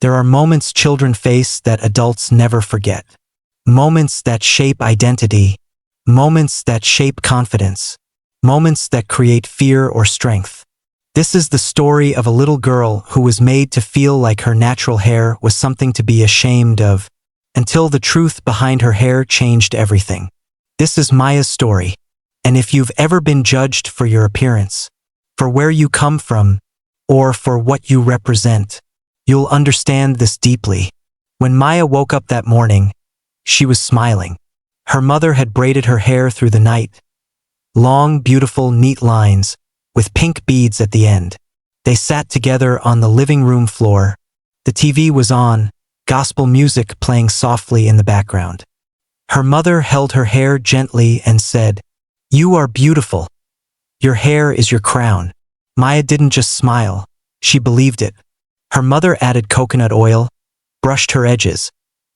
There are moments children face that adults never forget. Moments that shape identity. Moments that shape confidence. Moments that create fear or strength. This is the story of a little girl who was made to feel like her natural hair was something to be ashamed of, until the truth behind her hair changed everything. This is Maya's story. And if you've ever been judged for your appearance, for where you come from, or for what you represent, you'll understand this deeply. When Maya woke up that morning, she was smiling. Her mother had braided her hair through the night. Long, beautiful, neat lines, with pink beads at the end. They sat together on the living room floor. The TV was on, gospel music playing softly in the background. Her mother held her hair gently and said, "You are beautiful. Your hair is your crown." Maya didn't just smile, she believed it. Her mother added coconut oil, brushed her edges,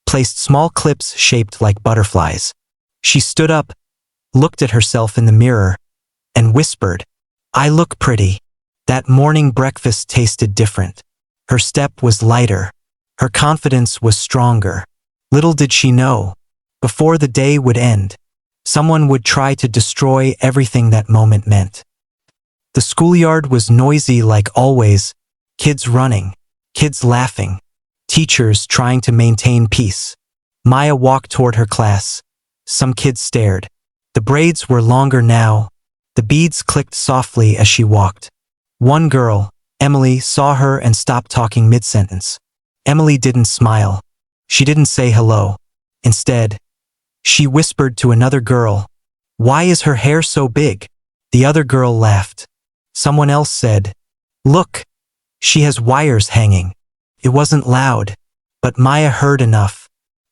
placed small clips shaped like butterflies. She stood up, looked at herself in the mirror, and whispered, "I look pretty." That morning breakfast tasted different. Her step was lighter. Her confidence was stronger. Little did she know, before the day would end, someone would try to destroy everything that moment meant. The schoolyard was noisy like always, kids running, kids laughing, teachers trying to maintain peace. Maya walked toward her class. Some kids stared. The braids were longer now. The beads clicked softly as she walked. One girl, Emily, saw her and stopped talking mid-sentence. Emily didn't smile. She didn't say hello. Instead, she whispered to another girl, "Why is her hair so big?" The other girl laughed. Someone else said, "Look, she has wires hanging." It wasn't loud, but Maya heard enough.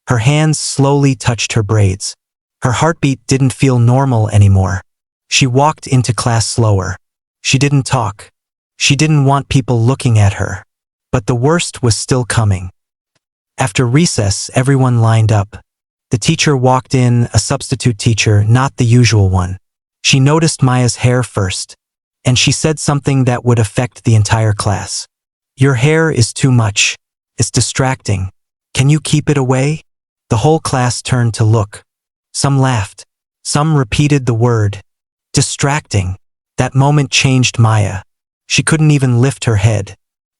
Her hands slowly touched her braids. Her heartbeat didn't feel normal anymore. She walked into class slower. She didn't talk. She didn't want people looking at her. But the worst was still coming. After recess, everyone lined up. The teacher walked in, a substitute teacher, not the usual one. She noticed Maya's hair first, and she said something that would affect the entire class. "Your hair is too much. It's distracting. Can you keep it away?" The whole class turned to look. Some laughed. Some repeated the word, "distracting." That moment changed Maya. She couldn't even lift her head.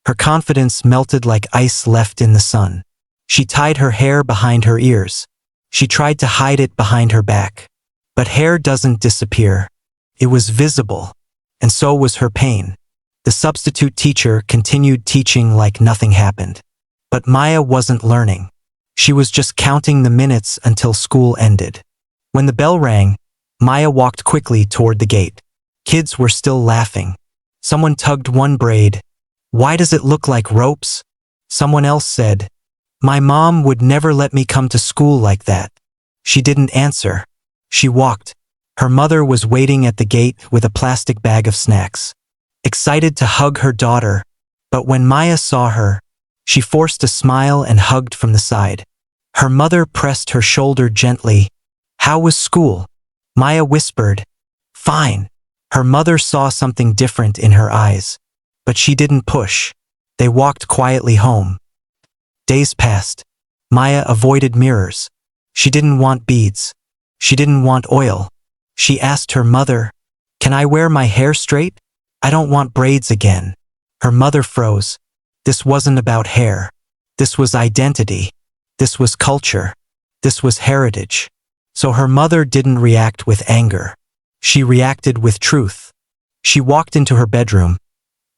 Her confidence melted like ice left in the sun. She tied her hair behind her ears. She tried to hide it behind her back. But hair doesn't disappear. It was visible, and so was her pain. The substitute teacher continued teaching like nothing happened. But Maya wasn't learning. She was just counting the minutes until school ended. When the bell rang, Maya walked quickly toward the gate. Kids were still laughing. Someone tugged one braid. "Why does it look like ropes?" Someone else said, "My mom would never let me come to school like that." She didn't answer. She walked. Her mother was waiting at the gate with a plastic bag of snacks, excited to hug her daughter. But when Maya saw her, she forced a smile and hugged from the side. Her mother pressed her shoulder gently. "How was school?" Maya whispered, "Fine." Her mother saw something different in her eyes, but she didn't push. They walked quietly home. Days passed. Maya avoided mirrors. She didn't want beads. She didn't want oil. She asked her mother, "Can I wear my hair straight? I don't want braids again." Her mother froze. This wasn't about hair. This was identity. This was culture. This was heritage. So her mother didn't react with anger. She reacted with truth. She walked into her bedroom,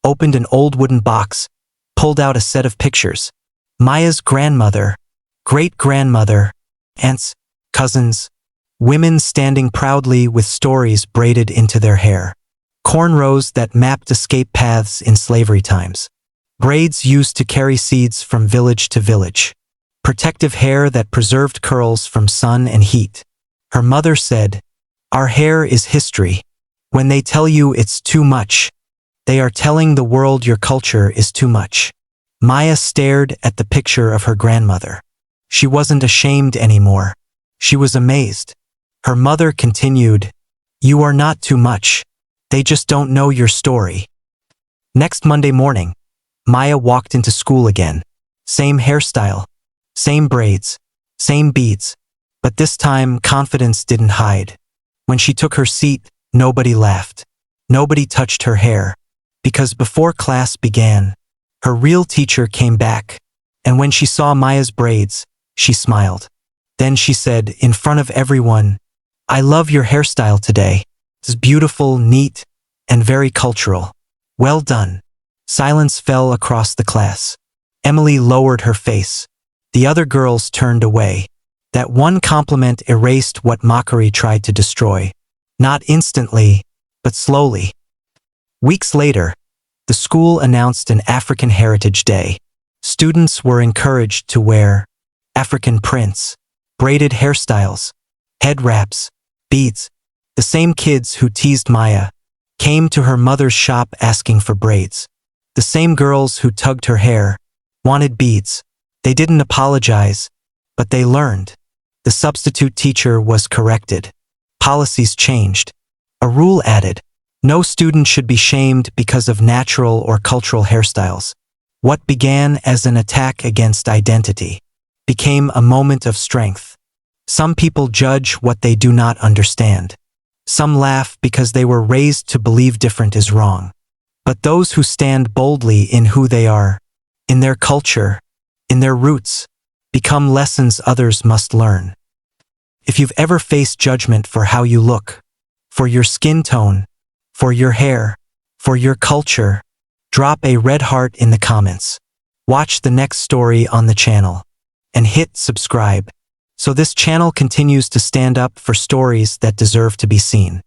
opened an old wooden box, pulled out a set of pictures. Maya's grandmother, great-grandmother, aunts, cousins, women standing proudly with stories braided into their hair. Cornrows that mapped escape paths in slavery times. Braids used to carry seeds from village to village. Protective hair that preserved curls from sun and heat. Her mother said, "Our hair is history. When they tell you it's too much, they are telling the world your culture is too much." Maya stared at the picture of her grandmother. She wasn't ashamed anymore. She was amazed. Her mother continued, "You are not too much. They just don't know your story." Next Monday morning, Maya walked into school again. Same hairstyle, same braids, same beads. But this time, confidence didn't hide. When she took her seat, nobody laughed. Nobody touched her hair. Because before class began, her real teacher came back. And when she saw Maya's braids, she smiled. Then she said, in front of everyone, "I love your hairstyle today. It's beautiful, neat, and very cultural. Well done." Silence fell across the class. Emily lowered her face. The other girls turned away. That one compliment erased what mockery tried to destroy. Not instantly, but slowly. Weeks later, the school announced an African Heritage Day. Students were encouraged to wear African prints, braided hairstyles, head wraps, beads. The same kids who teased Maya came to her mother's shop asking for braids. The same girls who tugged her hair wanted beads. They didn't apologize, but they learned. The substitute teacher was corrected. Policies changed. A rule added. No student should be shamed because of natural or cultural hairstyles. What began as an attack against identity became a moment of strength. Some people judge what they do not understand. Some laugh because they were raised to believe different is wrong. But those who stand boldly in who they are, in their culture, in their roots, become lessons others must learn. If you've ever faced judgment for how you look, for your skin tone, for your hair, for your culture, drop a red heart in the comments. Watch the next story on the channel. And hit subscribe, so this channel continues to stand up for stories that deserve to be seen.